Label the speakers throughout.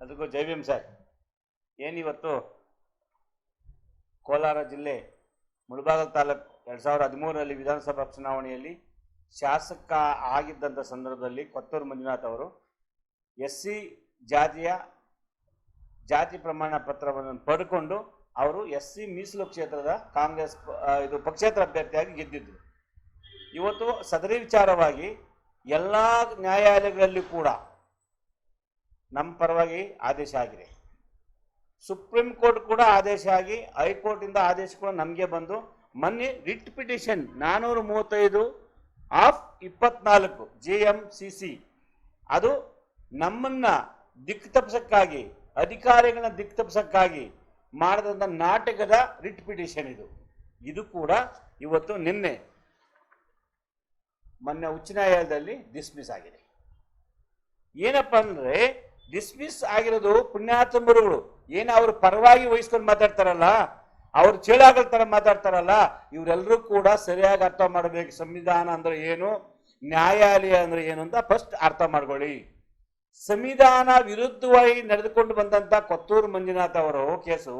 Speaker 1: ಅದಕ್ಕೂ ಜೈ ಭೀಮ್ ಸರ್. ಏನಿವತ್ತು ಕೋಲಾರ ಜಿಲ್ಲೆ ಮುಳಬಾಗಿಲು ತಾಲೂಕು 2013ರಲ್ಲಿ ವಿಧಾನಸಭಾ ಚುನಾವಣೆಯಲ್ಲಿ ಶಾಸಕ ಆಗಿದ್ದಂಥ ಸಂದರ್ಭದಲ್ಲಿ ಕೊತ್ತೂರು ಮಂಜುನಾಥ್ ಅವರು SC ಜಾತಿಯ ಜಾತಿ ಪ್ರಮಾಣ ಪತ್ರವನ್ನು ಪಡೆದುಕೊಂಡು ಅವರು SC ಮೀಸಲು ಕ್ಷೇತ್ರದ ಕಾಂಗ್ರೆಸ್ ಇದು ಪಕ್ಷೇತರ ಅಭ್ಯರ್ಥಿಯಾಗಿ ಗೆದ್ದಿದ್ದರು. ಇವತ್ತು ಸದರಿ ವಿಚಾರವಾಗಿ ಎಲ್ಲ ನ್ಯಾಯಾಲಯಗಳಲ್ಲಿ ಕೂಡ ನಮ್ಮ ಪರವಾಗಿ ಆದೇಶ ಆಗಿದೆ. ಸುಪ್ರೀಂ ಕೋರ್ಟ್ ಕೂಡ ಆದೇಶ ಆಗಿ ಹೈಕೋರ್ಟಿಂದ ಆದೇಶ ಕೂಡ ನಮಗೆ ಬಂದು ಮೊನ್ನೆ ರಿಟ್ ಪಿಟಿಷನ್ 435/24 GMCC ಅದು ನಮ್ಮನ್ನ ದಿಕ್ಕು ತಪ್ಪಿಸಕ್ಕಾಗಿ ಅಧಿಕಾರಿಗಳನ್ನ ದಿಕ್ಕು ತಪ್ಪಿಸಕ್ಕಾಗಿ ಮಾಡಿದಂಥ ನಾಟಕದ ರಿಟ್ ಪಿಟಿಷನ್ ಇದು ಕೂಡ ಇವತ್ತು ಮೊನ್ನೆ ಉಚ್ಚ ನ್ಯಾಯಾಲಯದಲ್ಲಿ ಡಿಸ್ಮಿಸ್ ಆಗಿದೆ. ಏನಪ್ಪ ಅಂದರೆ ಡಿಸ್ಮಿಸ್ ಆಗಿರೋದು ಪುಣ್ಯಾತ್ಮರುಗಳು ಏನು ಅವ್ರ ಪರವಾಗಿ ವಹಿಸ್ಕೊಂಡು ಮಾತಾಡ್ತಾರಲ್ಲ, ಅವ್ರು ಚೇಳಾಗಲ್ ಥರ ಮಾತಾಡ್ತಾರಲ್ಲ, ಇವರೆಲ್ಲರೂ ಕೂಡ ಸರಿಯಾಗಿ ಅರ್ಥ ಮಾಡಬೇಕು. ಸಂವಿಧಾನ ಅಂದರೆ ಏನು, ನ್ಯಾಯಾಲಯ ಅಂದರೆ ಏನು ಅಂತ ಫಸ್ಟ್ ಅರ್ಥ ಮಾಡ್ಕೊಳ್ಳಿ. ಸಂವಿಧಾನ ವಿರುದ್ಧವಾಗಿ ನಡೆದುಕೊಂಡು ಬಂದಂಥ ಕೊತ್ತೂರು ಮಂಜುನಾಥ್ ಅವರು ಕೇಸು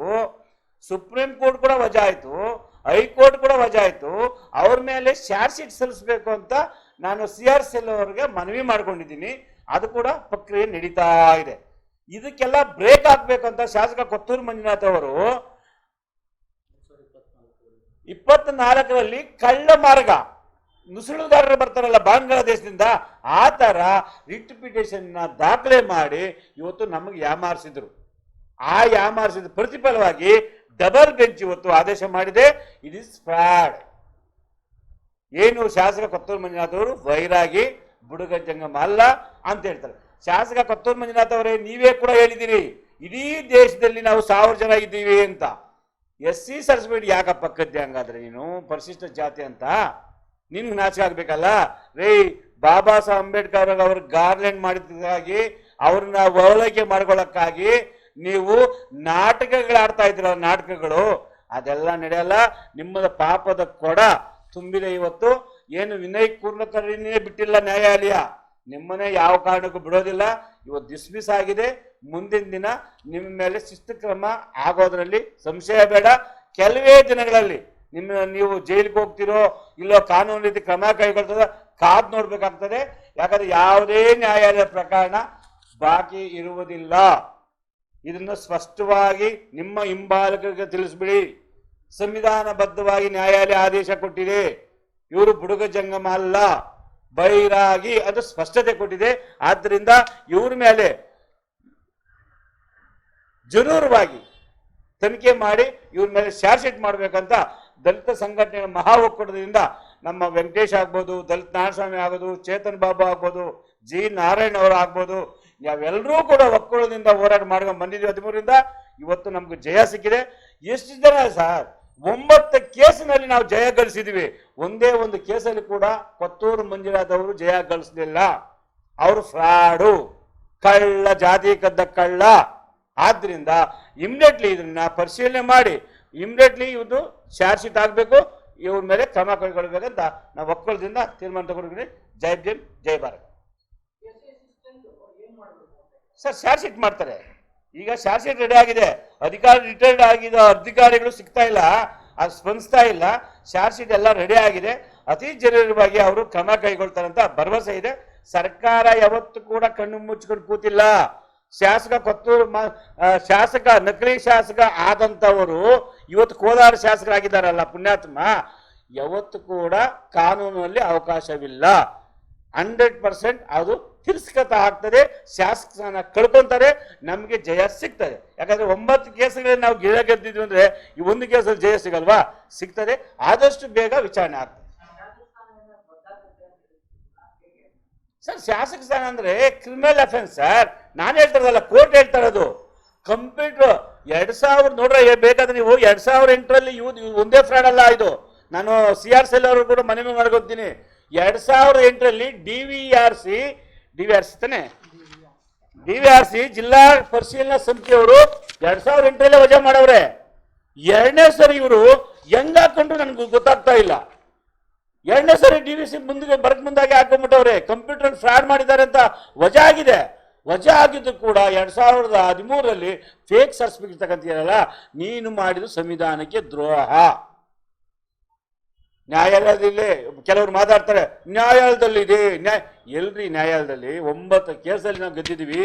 Speaker 1: ಸುಪ್ರೀಂ ಕೋರ್ಟ್ ಕೂಡ ವಜಾ ಆಯಿತು, ಹೈಕೋರ್ಟ್ ಕೂಡ ವಜಾ ಆಯಿತು. ಅವ್ರ ಮೇಲೆ ಚಾರ್ಜ್ ಶೀಟ್ ಸಲ್ಲಿಸಬೇಕು ಅಂತ ನಾನು CRCL ಅವರಿಗೆ ಮನವಿ ಮಾಡ್ಕೊಂಡಿದ್ದೀನಿ. ಅದು ಕೂಡ ಪ್ರಕ್ರಿಯೆ ನಡೀತಾ ಇದೆ. ಇದಕ್ಕೆಲ್ಲ ಬ್ರೇಕ್ ಹಾಕ್ಬೇಕು ಅಂತ ಶಾಸಕ ಕೊತ್ತೂರು ಮಂಜುನಾಥ್ ಅವರು 24ರಲ್ಲಿ ಕಳ್ಳ ಮಾರ್ಗ ನುಸುಳುಗಾರರು ಬರ್ತಾರಲ್ಲ ಬಾಂಗ್ಲಾದೇಶದಿಂದ, ಆ ಥರ ರಿಟ್ ಪಿಟಿಷನ್ ದಾಖಲೆ ಮಾಡಿ ಇವತ್ತು ನಮಗೆ ಯಾಮಾರಿಸಿದ್ರು. ಆ ಯಾಮಾರಿಸಿದ ಪ್ರತಿಫಲವಾಗಿ ಡಬಲ್ ಬೆಂಚ್ ಇವತ್ತು ಆದೇಶ ಮಾಡಿದೆ. It is fraud. ಏನು ಶಾಸಕ ಕೊತ್ತೂರು ಮಂಜುನಾಥ್ ಅವರು ವೈರಾಗಿ ಬುಡುಗ ಜಂಗಮ ಅಲ್ಲ ಅಂತ ಹೇಳ್ತಾರೆ. ಶಾಸಕ ಕೊತ್ತೂರು ಮಂಜುನಾಥ್ ಅವರೇ, ನೀವೇ ಕೂಡ ಹೇಳಿದಿರಿ ಇಡೀ ದೇಶದಲ್ಲಿ ನಾವು 1000 ಜನ ಇದ್ದೀವಿ ಅಂತ. SC ಸರ್ಟಿಫಿಕೇಟ್ ಯಾಕಪ್ಪ ಕದ್ದೆ? ಹಂಗಾದ್ರೆ ನೀನು ಪರಿಶಿಷ್ಟ ಜಾತಿ ಅಂತ ನಿನ್ಗೆ ನಾಚಿಕೆ ಆಗ್ಬೇಕಲ್ಲ ರೇ. ಬಾಬಾ ಸಾಹೇಬ್ ಅಂಬೇಡ್ಕರ್ ಅವ್ರ ಗಾರ್ಲೆಂಡ್ ಮಾಡಿದ್ದಕ್ಕಾಗಿ ಅವ್ರನ್ನ ಓಲೈಕೆ ಮಾಡ್ಕೊಳ್ಳೋಕ್ಕಾಗಿ ನೀವು ನಾಟಕಗಳಾಡ್ತಾ ಇದ್ದೀರ. ನಾಟಕಗಳು ಅದೆಲ್ಲ ನಡೆಯಲ್ಲ. ನಿಮ್ಮದ ಪಾಪದ ಕೊಡ ತುಂಬಿದೆ. ಇವತ್ತು ಏನು ವಿನಯ್ ಕುಲಕರ್ಣಿನೇ ಬಿಟ್ಟಿಲ್ಲ ನ್ಯಾಯಾಲಯ, ನಿಮ್ಮನ್ನೇ ಯಾವ ಕಾರಣಕ್ಕೂ ಬಿಡೋದಿಲ್ಲ. ಇವತ್ತು ಡಿಸ್ಮಿಸ್ ಆಗಿದೆ. ಮುಂದಿನ ದಿನ ನಿಮ್ಮ ಮೇಲೆ ಶಿಸ್ತು ಕ್ರಮ ಆಗೋದ್ರಲ್ಲಿ ಸಂಶಯ ಬೇಡ. ಕೆಲವೇ ದಿನಗಳಲ್ಲಿ ನೀವು ಜೈಲಿಗೆ ಹೋಗ್ತಿರೋ ಇಲ್ಲೋ ಕಾನೂನು ರೀತಿ ಕ್ರಮ ಕೈಗೊಳ್ತದೆ ಕಾದು ನೋಡ್ಬೇಕಾಗ್ತದೆ. ಯಾಕಂದ್ರೆ ಯಾವುದೇ ನ್ಯಾಯಾಲಯ ಪ್ರಕರಣ ಬಾಕಿ ಇರುವುದಿಲ್ಲ. ಇದನ್ನು ಸ್ಪಷ್ಟವಾಗಿ ನಿಮ್ಮ ಹಿಂಬಾಲಕರಿಗೆ ತಿಳಿಸ್ಬಿಡಿ. ಸಂವಿಧಾನಬದ್ಧವಾಗಿ ನ್ಯಾಯಾಲಯ ಆದೇಶ ಕೊಟ್ಟಿದೆ. ಇವರು ಬುಡುಗ ಜಂಗಮ ಅಲ್ಲ, ಬೈರಾಗಿ ಅದು ಸ್ಪಷ್ಟತೆ ಕೊಟ್ಟಿದೆ. ಆದ್ದರಿಂದ ಇವ್ರ ಮೇಲೆ ಜರೂರವಾಗಿ ತನಿಖೆ ಮಾಡಿ ಇವ್ರ ಮೇಲೆ ಚಾರ್ಜ್ ಶೀಟ್ ಮಾಡಬೇಕಂತ ದಲಿತ ಸಂಘಟನೆಗಳ ಮಹಾ ಒಕ್ಕೂಟದಿಂದ ನಮ್ಮ ವೆಂಕಟೇಶ್ ಆಗ್ಬೋದು, ದಲಿತ ನಾರಾಯಣಸ್ವಾಮಿ ಆಗೋದು, ಚೇತನ್ ಬಾಬು ಆಗ್ಬೋದು, G ನಾರಾಯಣ್ ಅವರು ಆಗ್ಬೋದು, ನಾವೆಲ್ಲರೂ ಕೂಡ ಒಕ್ಕೂಟದಿಂದ ಹೋರಾಟ ಮಾಡ್ಕೊಂಡು ಬಂದಿದ್ದೀವಿ. 13ರಿಂದ ಇವತ್ತು ನಮ್ಗೆ ಜಯ ಸಿಕ್ಕಿದೆ. ಎಷ್ಟು ಜನ ಸರ್? 9 ಕೇಸಿನಲ್ಲಿ ನಾವು ಜಯ ಗಳಿಸಿದ್ವಿ. ಒಂದೇ ಒಂದು ಕೇಸಲ್ಲಿ ಕೂಡ ಕೊತ್ತೂರು ಮಂಜುನಾಥ್ ಅವರು ಜಯ ಗಳಿಸಲಿಲ್ಲ. ಅವರು ಫ್ರಾಡು, ಕಳ್ಳ, ಜಾತಿ ಕದ್ದ ಕಳ್ಳ. ಆದ್ರಿಂದ ಇಮಿಡಿಯೇಟ್ಲಿ ಇದನ್ನ ಪರಿಶೀಲನೆ ಮಾಡಿ ಇಮಿಡಿಯೇಟ್ಲಿ ಇದು ಚಾರ್ಜ್ ಶೀಟ್ ಆಗಬೇಕು, ಇವ್ರ ಮೇಲೆ ಕ್ರಮ ಕೈಗೊಳ್ಬೇಕಂತ ನಾವು ಒಕ್ಕೂಟದಿಂದ ತೀರ್ಮಾನ ತಗೊಂಡಿದ್ದೀವಿ. ಜೈ ಭೀಮ್, ಜೈ ಭಾರತ್. ಸರ್ ಚಾರ್ಜ್ ಶೀಟ್ ಮಾಡ್ತಾರೆ. ಈಗ ಚಾರ್ಜ್ ಶೀಟ್ ರೆಡಿ ಆಗಿದೆ. ರಿಟೈರ್ಡ್ ಆಗಿದ್ದ ಅಧಿಕಾರಿಗಳು ಸಿಗ್ತಾ ಇಲ್ಲ, ಅದು ಸ್ಪಂದಿಸ್ತಾ ಇಲ್ಲ. ಚಾರ್ಜ್ ಶೀಟ್ ಎಲ್ಲ ರೆಡಿ ಆಗಿದೆ. ಅತಿ ಜರೂರವಾಗಿ ಅವರು ಕ್ರಮ ಕೈಗೊಳ್ತಾರಂತ ಭರವಸೆ ಇದೆ. ಸರ್ಕಾರ ಯಾವತ್ತೂ ಕೂಡ ಕಣ್ಣು ಮುಚ್ಕೊಂಡು ಕೂತಿಲ್ಲ. ಶಾಸಕ ಕೊತ್ತೂರು ಶಾಸಕ ನಕಲಿ ಶಾಸಕ ಆದಂಥವರು ಇವತ್ತು ಕೋಲಾರ ಶಾಸಕರಾಗಿದ್ದಾರಲ್ಲ ಪುಣ್ಯಾತ್ಮ, ಯಾವತ್ತು ಕೂಡ ಕಾನೂನಲ್ಲಿ ಅವಕಾಶವಿಲ್ಲ. 100% ಅದು ತಿರಸ್ಕೃತ ಆಗ್ತದೆ. ಶಾಸಕ ಸ್ಥಾನ ಕಳ್ಕೊಂತಾರೆ, ನಮಗೆ ಜಯ ಸಿಗ್ತದೆ. ಯಾಕಂದ್ರೆ 9 ಕೇಸುಗಳಲ್ಲಿ ನಾವು ಗೆಲ್ಲ ಗೆದ್ದಿದ್ವಿ ಅಂದ್ರೆ ಈ ಒಂದು ಕೇಸಲ್ಲಿ ಜಯ ಸಿಗಲ್ವಾ? ಸಿಗ್ತದೆ. ಆದಷ್ಟು ಬೇಗ ವಿಚಾರಣೆ ಆಗ್ತದೆ. ಸರ್ ಶಾಸಕ ಸ್ಥಾನ ಅಂದ್ರೆ ಕ್ರಿಮಿನಲ್ ಅಫೆನ್ಸ್ ಸರ್. ನಾನು ಹೇಳ್ತಾರಲ್ಲ, ಕೋರ್ಟ್ ಹೇಳ್ತಾ ಇರೋದು. ಕಂಪ್ಯೂಟರ್ 2000 ನೋಡ್ರೆ ಬೇಕಾದ್ರೆ ನೀವು 2008ರಲ್ಲಿ ಒಂದೇ ಫ್ರಾಡ್ ಅಲ್ಲ ಇದು. ನಾನು CRCL ಅವರು ಕೂಡ ಮನವಿ ಮಾಡ್ಕೊತೀನಿ. 2008ರಲ್ಲಿ DVRC ಜಿಲ್ಲಾ ಪರಿಶೀಲನಾ ಸಮಿತಿಯವರು 2008ರಲ್ಲೇ ವಜಾ ಮಾಡವ್ರೆ. 2ನೇ ಸರಿ ಇವರು ಹೆಂಗ್ ಹಾಕೊಂಡ್ರು ನನ್ಗೆ ಗೊತ್ತಾಗ್ತಾ ಇಲ್ಲ. 2ನೇ ಸರಿ DVC ಮುಂದಾಗಿ ಹಾಕೊಂಡ್ಬಿಟ್ಟವ್ರೆ. ಕಂಪ್ಯೂಟರ್ ಫ್ರಾಡ್ ಮಾಡಿದ್ದಾರೆ ಅಂತ ವಜಾ ಆಗಿದೆ. ವಜಾ ಆಗಿದ್ದು ಕೂಡ 2013ರಲ್ಲಿ ಫೇಕ್ ಸರ್ಟಿಫಿಕೇಟ್ ತಗೊಂತೀರಲ್ಲ, ನೀನು ಮಾಡಿದ ಸಂವಿಧಾನಕ್ಕೆ ದ್ರೋಹ. ನ್ಯಾಯಾಲಯದಲ್ಲಿ ಕೆಲವರು ಮಾತಾಡ್ತಾರೆ, ನ್ಯಾಯಾಲಯದಲ್ಲಿದೆ ಎಲ್ರಿ ನ್ಯಾಯಾಲಯದಲ್ಲಿ 9 ಕೇಸಲ್ಲಿ ನಾವು ಗೆದ್ದಿದ್ದೀವಿ.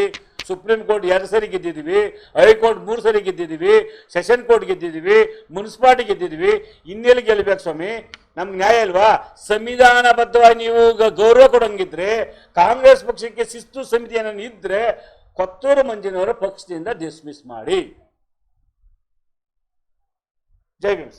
Speaker 1: ಸುಪ್ರೀಂ ಕೋರ್ಟ್ 2 ಸರಿ ಗೆದ್ದಿದ್ದೀವಿ, ಹೈಕೋರ್ಟ್ 3 ಸರಿ ಗೆದ್ದಿದ್ದೀವಿ, ಸೆಷನ್ ಕೋರ್ಟ್ ಗೆದ್ದಿದ್ದೀವಿ, ಮುನ್ಸಿಪಾಲಿಟಿ ಗೆದ್ದಿದ್ದೀವಿ. ಇನ್ನೆಲ್ಲಿ ಗೆಲ್ಲಬೇಕು ಸ್ವಾಮಿ? ನಮ್ಗೆ ನ್ಯಾಯ ಇಲ್ವಾ? ಸಂವಿಧಾನಬದ್ಧವಾಗಿ ನೀವು ಗೌರವ ಕೊಡಂಗಿದ್ರೆ, ಕಾಂಗ್ರೆಸ್ ಪಕ್ಷಕ್ಕೆ ಶಿಸ್ತು ಸಮಿತಿಯನ್ನು ಇದ್ರೆ ಕೊತ್ತೂರು ಮಂಜುನವರ ಪಕ್ಷದಿಂದ ಡಿಸ್ಮಿಸ್ ಮಾಡಿ. ಜೈ ಭೀಮ್.